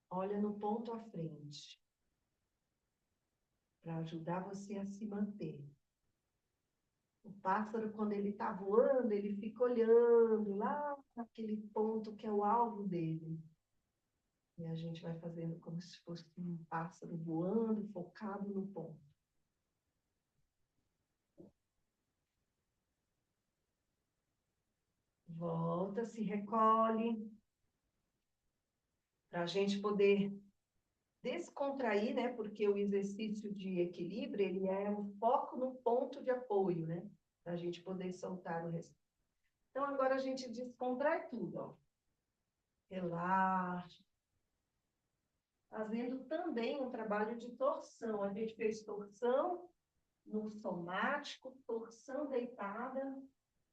Olha no ponto à frente, para ajudar você a se manter. O pássaro, quando ele está voando, ele fica olhando lá naquele ponto que é o alvo dele. E a gente vai fazendo como se fosse um pássaro voando, focado no ponto. Volta, se recolhe, para a gente poder descontrair, né? Porque o exercício de equilíbrio, ele é um foco no ponto de apoio, né? Para a gente poder soltar o resto. Então, agora a gente descontrai tudo, ó. Relaxa. Fazendo também um trabalho de torção. A gente fez torção no somático, torção deitada,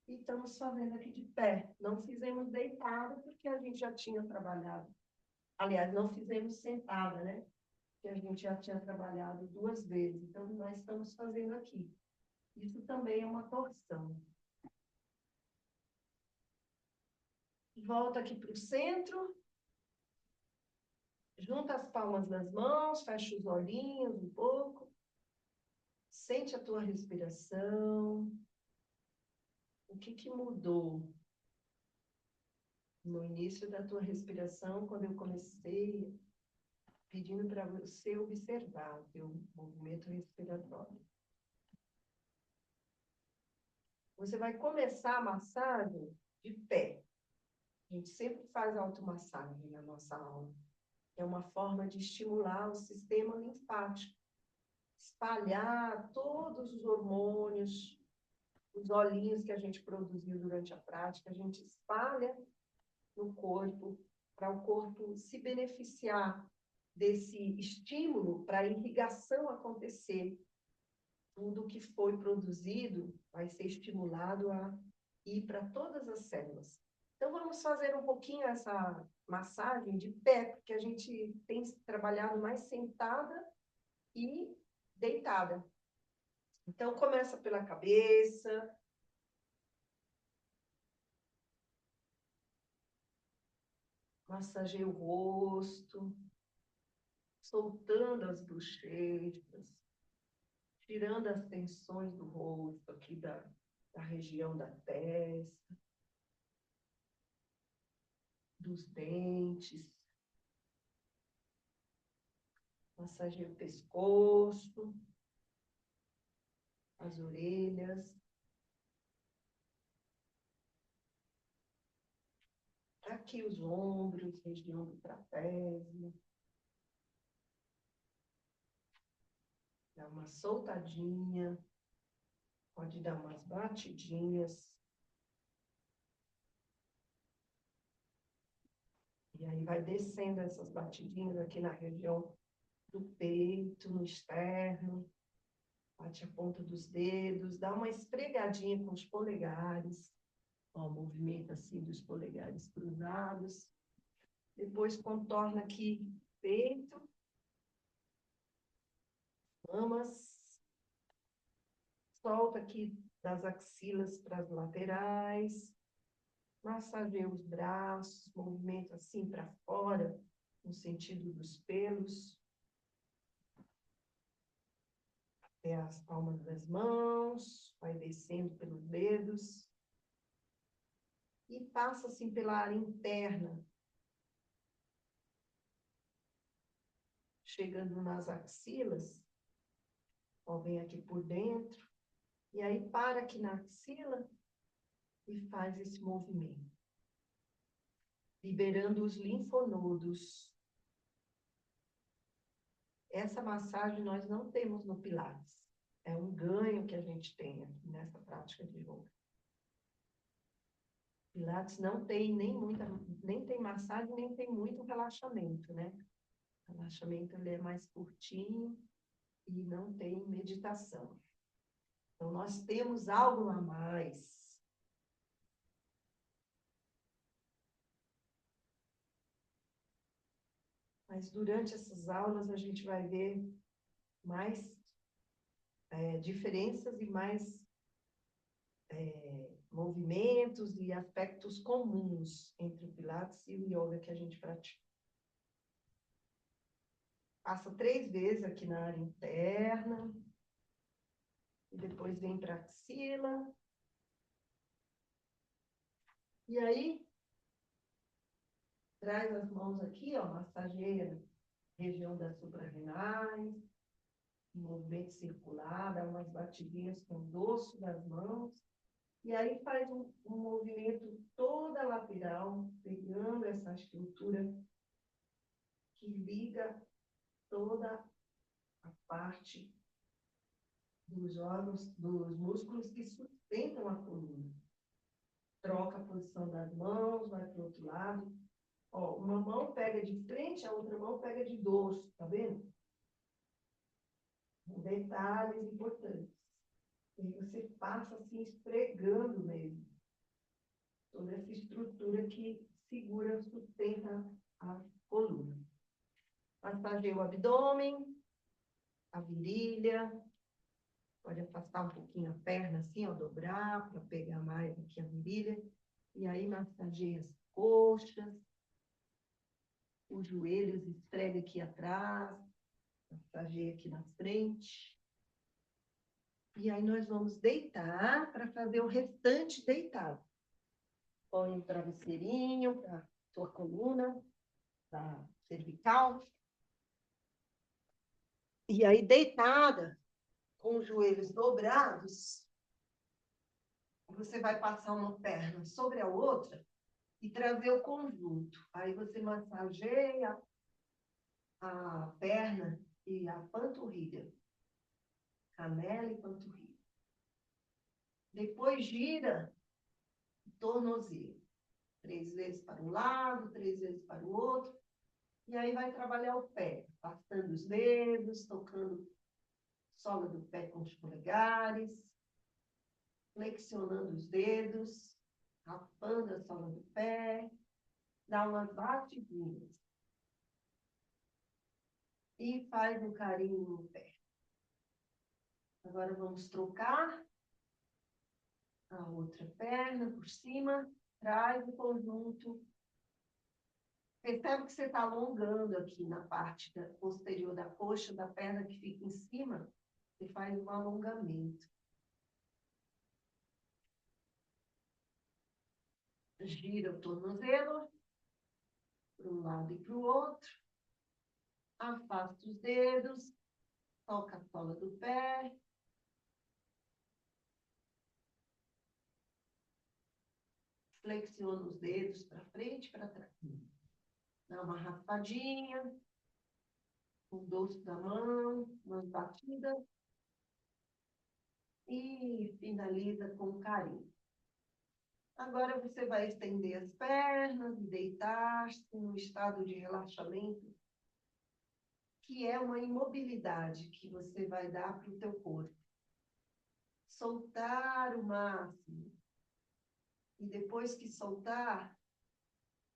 e estamos fazendo aqui de pé. Não fizemos deitada, porque a gente já tinha trabalhado. Aliás, não fizemos sentada, né? Que a gente já tinha trabalhado 2 vezes. Então, nós estamos fazendo aqui. Isso também é uma torção. Volta aqui para o centro. Junta as palmas das mãos, fecha os olhinhos um pouco. Sente a tua respiração. O que mudou no início da tua respiração, quando eu comecei pedindo para você observar o teu movimento respiratório? Você vai começar a massagem de pé. A gente sempre faz automassagem na nossa aula. É uma forma de estimular o sistema linfático, espalhar todos os hormônios, os olhinhos que a gente produziu durante a prática, a gente espalha no corpo, para o corpo se beneficiar desse estímulo para a irrigação acontecer. Tudo que foi produzido vai ser estimulado a ir para todas as células. Então, vamos fazer um pouquinho essa massagem de pé, porque a gente tem trabalhado mais sentada e deitada. Então, começa pela cabeça. Massageia o rosto, soltando as bochechas, tirando as tensões do rosto, aqui da região da testa, dos dentes. Massageia o pescoço, as orelhas. Aqui os ombros, região do trapézio. Dá uma soltadinha, pode dar umas batidinhas. E aí vai descendo essas batidinhas aqui na região do peito, no externo. Bate a ponta dos dedos, dá uma esfregadinha com os polegares. Ó, movimento assim dos polegares cruzados. Depois contorna aqui peito, mamas. Solta aqui das axilas para as laterais. Massageia os braços, movimento assim para fora, no sentido dos pelos. Até as palmas das mãos, vai descendo pelos dedos. E passa assim pela área interna, chegando nas axilas, ó, vem aqui por dentro, e aí para aqui na axila e faz esse movimento. liberando os linfonodos. Essa massagem nós não temos no Pilates. É um ganho que a gente tem aqui nessa prática de yoga. Pilates não tem nem tem massagem, nem tem muito relaxamento, né? O relaxamento ele é mais curtinho e não tem meditação. Então, nós temos algo a mais. Mas durante essas aulas a gente vai ver mais diferenças e mais movimentos e aspectos comuns entre o Pilates e o Yoga que a gente pratica. Passa 3 vezes aqui na área interna, e depois vem para a axila. E aí, traz as mãos aqui, ó, massageia a região das suprarrenais, um movimento circular, dá umas batidinhas com o dorso das mãos. E aí faz um movimento toda lateral, pegando essa estrutura que liga toda a parte dos órgãos, dos músculos que sustentam a coluna. Troca a posição das mãos, vai para o outro lado. Ó, uma mão pega de frente, a outra mão pega de dorso, tá vendo? Detalhes importantes. E você passa assim, esfregando mesmo toda essa estrutura que segura, sustenta a coluna. Massageia o abdômen, a virilha, pode afastar um pouquinho a perna assim, ó, dobrar para pegar mais aqui a virilha. E aí massageia as coxas, os joelhos, esfrega aqui atrás, massageia aqui na frente. E aí nós vamos deitar para fazer o restante deitado. Põe um travesseirinho para a sua coluna, da cervical. E aí deitada, com os joelhos dobrados, você vai passar uma perna sobre a outra e trazer o conjunto. Aí você massageia a perna e a panturrilha. Canela e panturrilha. Depois gira o tornozelo. 3 vezes para um lado, 3 vezes para o outro. E aí vai trabalhar o pé, afastando os dedos, tocando a sola do pé com os polegares, flexionando os dedos, rapando a sola do pé, dá umas batidinhas. E faz um carinho no pé. Agora vamos trocar a outra perna por cima, traz o conjunto. Percebe que você está alongando aqui na parte posterior da coxa, da perna que fica em cima, você faz um alongamento. Gira o tornozelo para um lado e para o outro. Afasta os dedos, toca a sola do pé. Flexiona os dedos para frente e para trás. Dá uma raspadinha, com o dorso da mão, umas batidas. E finaliza com carinho. Agora você vai estender as pernas e deitar-se num estado de relaxamento, que é uma imobilidade que você vai dar para o teu corpo. Soltar o máximo. E depois que soltar,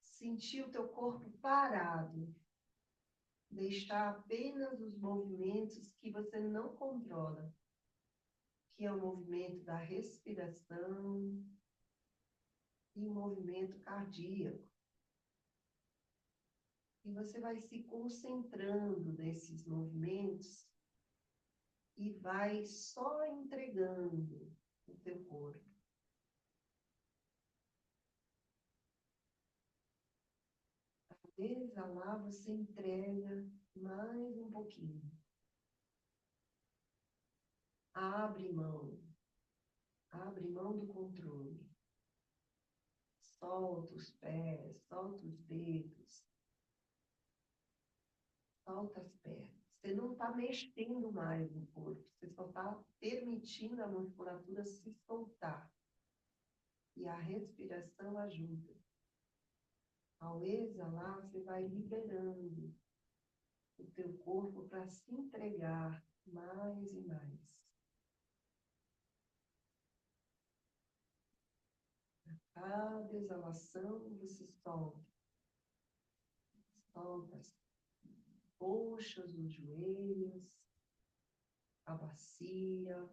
sentir o teu corpo parado. Deixar apenas os movimentos que você não controla, que é o movimento da respiração e o movimento cardíaco. E você vai se concentrando nesses movimentos e vai só entregando o teu corpo. Exalar, você entrega mais um pouquinho. Abre mão do controle. Solta os pés, solta os dedos, solta as pernas. Você não está mexendo mais no corpo, você só está permitindo a musculatura se soltar. E a respiração ajuda. Ao exalar, você vai liberando o teu corpo para se entregar mais e mais. A cada exalação você solta. Solta as coxas, os joelhos, a bacia,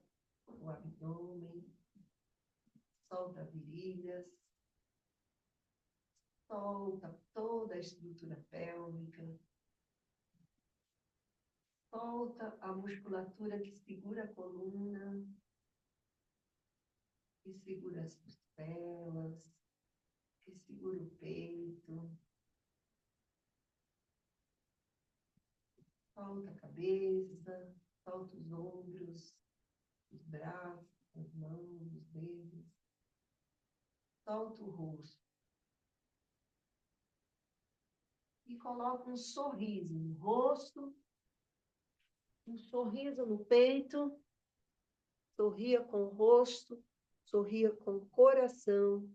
o abdômen. Solta virilhas. Solta toda a estrutura pélvica. Solta a musculatura que segura a coluna, que segura as costelas, que segura o peito. Solta a cabeça, solta os ombros, os braços, as mãos, os dedos. Solta o rosto. E coloca um sorriso no rosto, um sorriso no peito. Sorria com o rosto, sorria com o coração,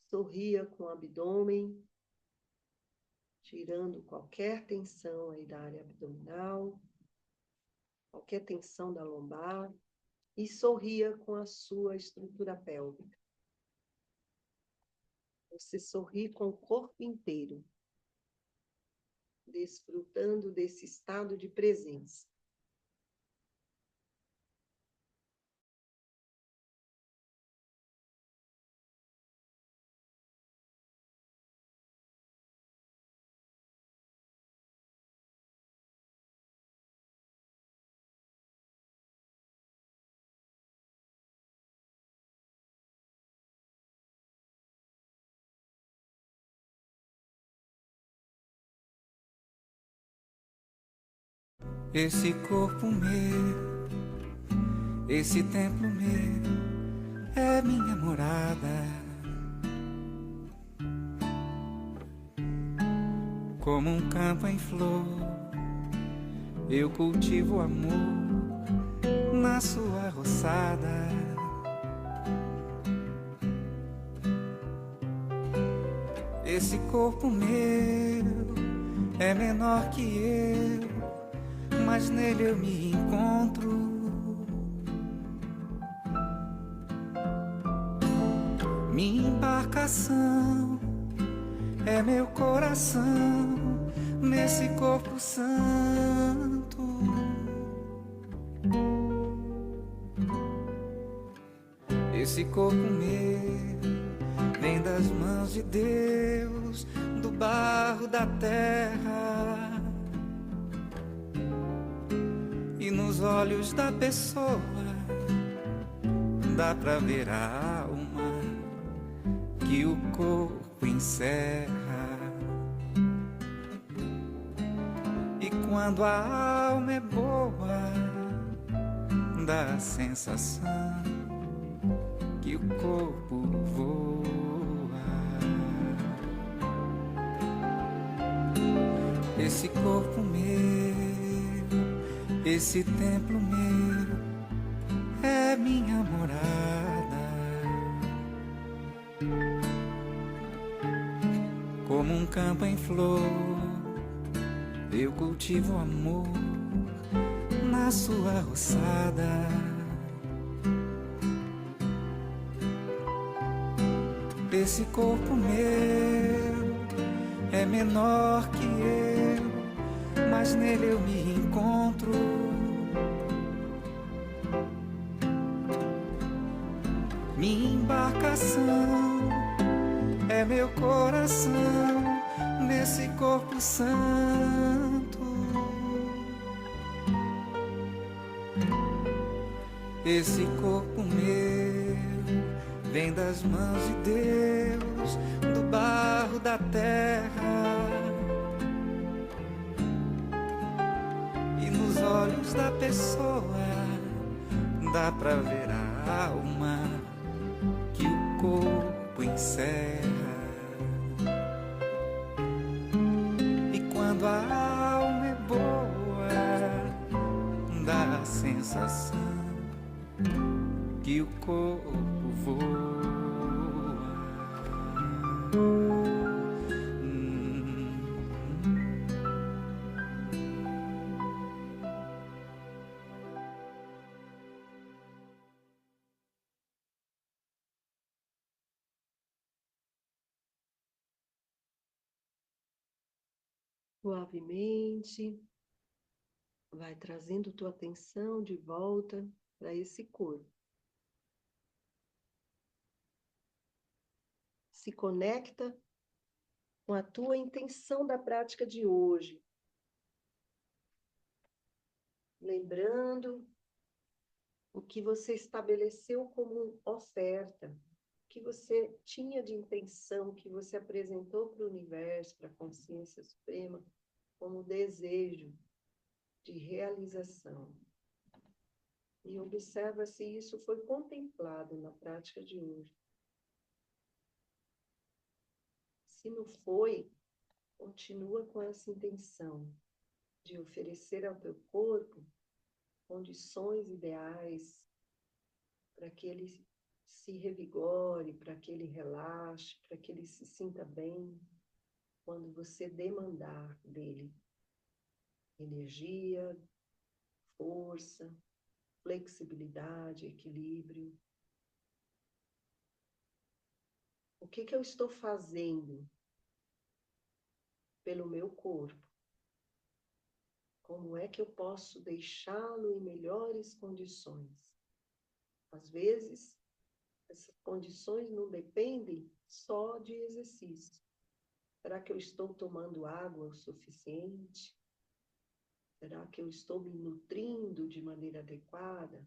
sorria com o abdômen, tirando qualquer tensão aí da área abdominal, qualquer tensão da lombar, e sorria com a sua estrutura pélvica. Você sorri com o corpo inteiro, desfrutando desse estado de presença. Esse corpo meu, esse templo meu, é minha morada. Como um campo em flor, eu cultivo amor na sua roçada. Esse corpo meu é menor que eu, mas nele eu me encontro. Minha embarcação é meu coração nesse corpo santo. Esse corpo meu vem das mãos de Deus, do barro da terra. E nos olhos da pessoa dá pra ver a alma que o corpo encerra. E quando a alma é boa, dá a sensação que o corpo voa. Esse corpo meu, esse templo meu, é minha morada. Como um campo em flor, eu cultivo amor na sua roçada. Esse corpo meu é menor que eu, mas nele eu me encontro. Minha embarcação é meu coração nesse corpo santo. Esse corpo meu vem das mãos de Deus, do barro da terra. E nos olhos da pessoa dá pra ver a alma que o corpo corpo encerra. E quando a alma é boa, dá a sensação que o corpo voa. Suavemente, vai trazendo tua atenção de volta para esse corpo. Se conecta com a tua intenção da prática de hoje. Lembrando o que você estabeleceu como oferta, o que você tinha de intenção, que você apresentou para o universo, para a consciência suprema, como desejo de realização. E observa se isso foi contemplado na prática de hoje. Se não foi, continua com essa intenção de oferecer ao teu corpo condições ideais para que ele se revigore, para que ele relaxe, para que ele se sinta bem quando você demandar dele energia, força, flexibilidade, equilíbrio. O que eu estou fazendo pelo meu corpo? Como é que eu posso deixá-lo em melhores condições? Às vezes, essas condições não dependem só de exercício. Será que eu estou tomando água o suficiente? Será que eu estou me nutrindo de maneira adequada?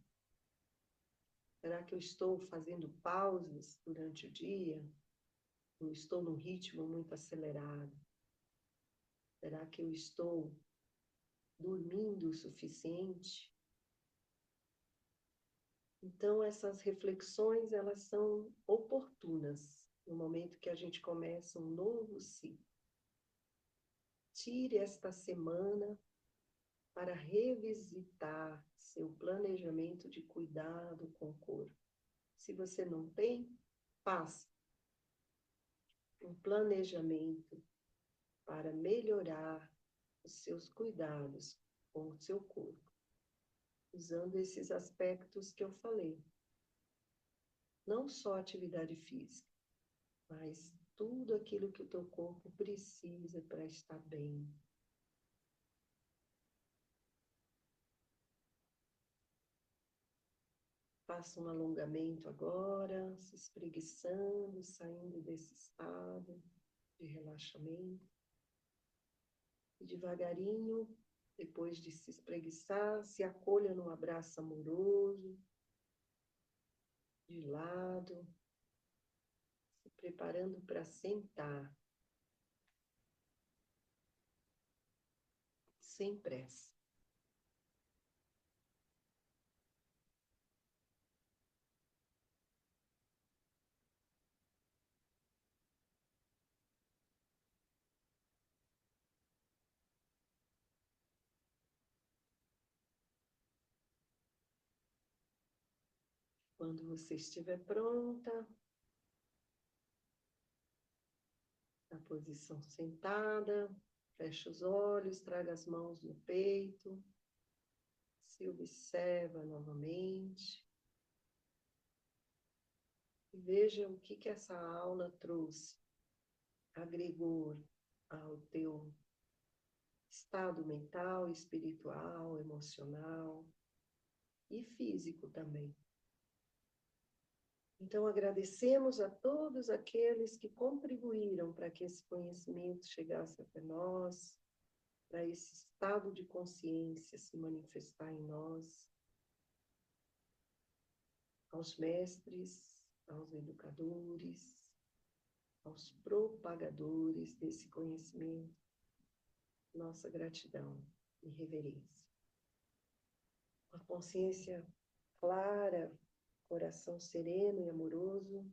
Será que eu estou fazendo pausas durante o dia? Ou estou num ritmo muito acelerado? Será que eu estou dormindo o suficiente? Então, essas reflexões, elas são oportunas no momento que a gente começa um novo ciclo. Tire esta semana para revisitar seu planejamento de cuidado com o corpo. Se você não tem, faça um planejamento para melhorar os seus cuidados com o seu corpo, usando esses aspectos que eu falei. Não só atividade física, mas tudo aquilo que o teu corpo precisa para estar bem. Faça um alongamento agora, se espreguiçando, saindo desse estado de relaxamento. E devagarinho, depois de se espreguiçar, se acolha num abraço amoroso, de lado, se preparando para sentar, sem pressa. Quando você estiver pronta, na posição sentada, feche os olhos, traga as mãos no peito, se observa novamente. E veja o que essa aula trouxe, agregou ao teu estado mental, espiritual, emocional e físico também. Então, agradecemos a todos aqueles que contribuíram para que esse conhecimento chegasse até nós, para esse estado de consciência se manifestar em nós, aos mestres, aos educadores, aos propagadores desse conhecimento, nossa gratidão e reverência. Uma consciência clara, coração sereno e amoroso,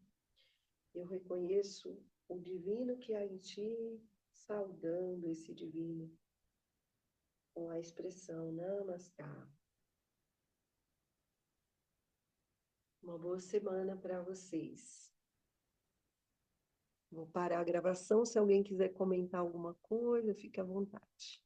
Eu reconheço o divino que há em ti, saudando esse divino com a expressão Namaskar. Uma boa semana para vocês. Vou parar a gravação. Se alguém quiser comentar alguma coisa, fique à vontade.